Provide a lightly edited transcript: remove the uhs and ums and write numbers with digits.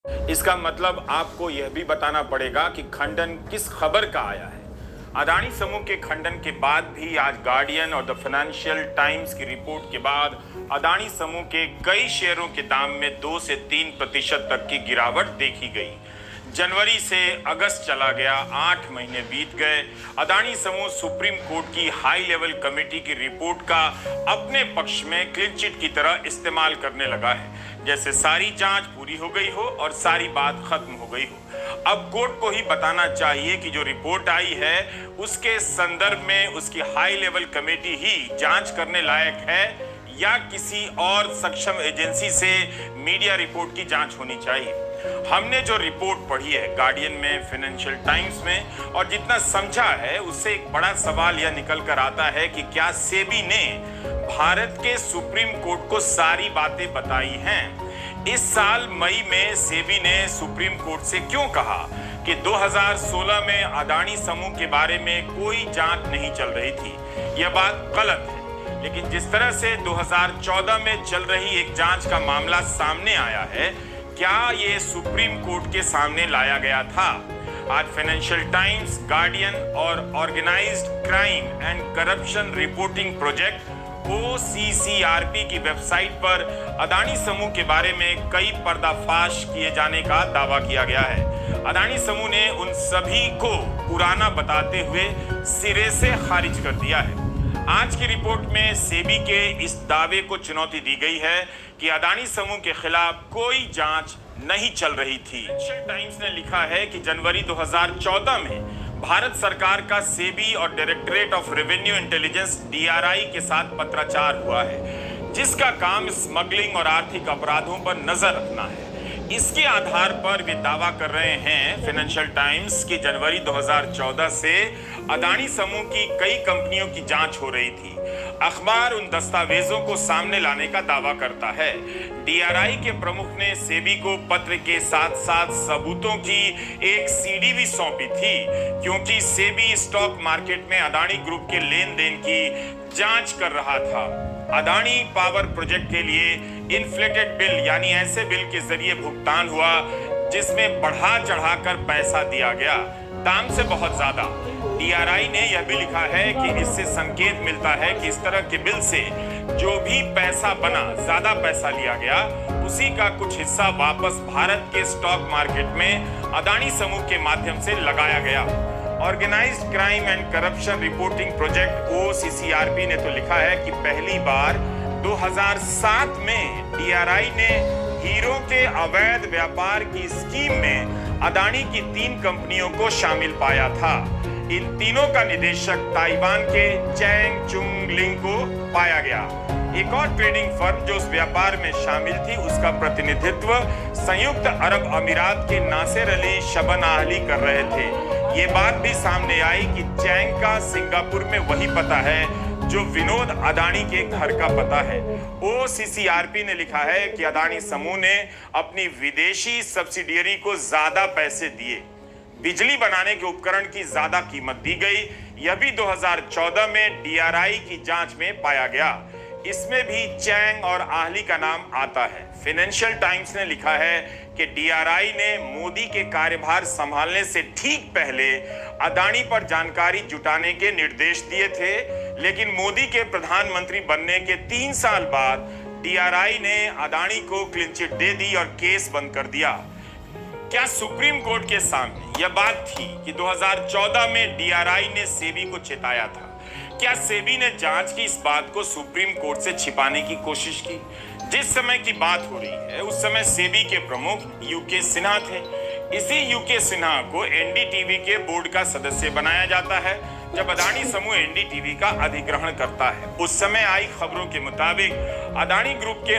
इसका मतलब आपको यह भी बताना पड़ेगा कि खंडन किस खबर का आया है। अदानी समूह के खंडन के बाद भी आज गार्डियन और द फाइनेंशियल टाइम्स की रिपोर्ट के बाद अदानी समूह के कई शेयरों के दाम में 2 से 3% तक की गिरावट देखी गई। जनवरी से अगस्त चला गया, 8 महीने बीत गए। अदानी समूह सुप्रीम कोर्ट की हाई लेवल कमेटी की रिपोर्ट का अपने पक्ष में क्लीन चिट की तरह इस्तेमाल करने लगा है, जैसे सारी जांच पूरी हो गई हो और सारी बात खत्म हो गई हो। अब कोर्ट को ही बताना चाहिए कि जो रिपोर्ट आई है उसके संदर्भ में उसकी हाई लेवल कमेटी ही जांच करने लायक है या किसी और सक्षम एजेंसी से मीडिया रिपोर्ट की जांच होनी चाहिए। हमने जो रिपोर्ट पढ़ी है गार्डियन में, फाइनेंशियल टाइम्स में, और जितना समझा है उससे एक बड़ा सवाल यह निकल कर आता है कि क्या सेबी ने भारत के सुप्रीम कोर्ट को सारी बातें बताई हैं। इस साल मई में सेबी ने सुप्रीम कोर्ट से क्यों कहा कि 2016 में अदानी समूह के बारे में कोई जांच नहीं चल रही थी। यह बात गलत है, लेकिन जिस तरह से 2014 में चल रही एक जांच का मामला सामने आया है, क्या ये सुप्रीम कोर्ट के सामने लाया गया था? आज फाइनेंशियल टाइम्स, गार्डियन और Organized Crime and Corruption Reporting Project OCCRP की वेबसाइट पर अदानी समूह के बारे में कई पर्दाफाश किए जाने का दावा किया गया है। अदानी समूह ने उन सभी को पुराना बताते हुए सिरे से खारिज कर दिया है। आज की रिपोर्ट में सेबी के इस दावे को चुनौती दी गई है कि अदानी समूह के खिलाफ कोई जांच नहीं चल रही थी। फाइनेंशियल टाइम्स ने लिखा है कि जनवरी 2014 में भारत सरकार का सेबी और directorate of revenue intelligence DRI के साथ पत्राचार हुआ है, जिसका काम स्मगलिंग और आर्थिक अपराधों पर नजर रखना है। इसके आधार पर वे दावा कर रहे हैं फाइनेंशियल टाइम्स की जनवरी 2014 से अदानी समूह की कई कंपनियों की जांच हो रही थी। अखबार उन दस्तावेजों को सामने लाने का दावा करता है। DRI के प्रमुख ने सेबी को पत्र के साथ साथ सबूतों की एक CD भी सौंपी थी, क्योंकि सेबी स्टॉक मार्केट में अदानी ग्रुप के लेन देन की जांच कर रहा था। अदानी पावर प्रोजेक्ट के लिए इन्फ्लेटेड बिल, यानी ऐसे बिल के जरिए भुगतान हुआ जिसमें बढ़ा चढ़ाकर पैसा दिया गया, दाम से बहुत ज्यादा। DRI ने यह भी लिखा है कि इससे संकेत मिलता है कि इस तरह के बिल से जो भी पैसा बना, ज्यादा पैसा लिया गया, उसी का कुछ हिस्सा वापस भारत के स्टॉक मार्केट में अदानी समूह के माध्यम से लगाया गया। Organized Crime and Corruption Reporting Project OCCRP ने तो लिखा है कि पहली बार 2007 में DRI ने हीरो के अवैध व्यापार की स्कीम में अदानी की 3 कंपनियों को शामिल पाया था। इन तीनों का निदेशक ताइवान के चैंग चुंग लिंग को पाया गया। एक और ट्रेडिंग फर्म जो उस व्यापार में शामिल थी, उसका प्रतिनिधित्व संयुक्त अरब अमीरात के नासिर अली शबन आहली कर रहे थे। ये बात भी सामने आई कि चैंग का सिंगापुर में वही पता है जो विनोद अदानी के घर का पता है। OCCRP ने लिखा है कि अदानी समूह ने अपनी विदेशी सब्सिडियरी को ज्यादा पैसे दिए, बिजली बनाने के उपकरण की ज्यादा कीमत दी गई। यह भी 2014 में DRI की जांच में पाया गया। इसमें भी चैंग और आहली का नाम आता है। फाइनेंशियल टाइम्स ने लिखा है कि DRI ने मोदी के कार्यभार संभालने से ठीक पहले अदानी पर जानकारी जुटाने के निर्देश दिए थे, लेकिन मोदी के प्रधानमंत्री बनने के 3 साल बाद DRI ने अदानी को क्लीन चिट दे दी और केस बंद कर दिया। क्या सुप्रीम कोर्ट के सामने यह बात थी कि 2014 में DRI ने सेबी को चेताया था? क्या सेबी ने जांच की इस बात को सुप्रीम कोर्ट से छिपाने की कोशिश की? जिस समय की बात हो रही है उस समय सेबी के प्रमुख UK सिन्हा थे। इसी UK सिन्हा को NDTV के बोर्ड का सदस्य बनाया जाता है जब अदानी समूह NDTV का अधिग्रहण करता है। उस समय आई खबरों के मुताबिक अदानी ग्रुप के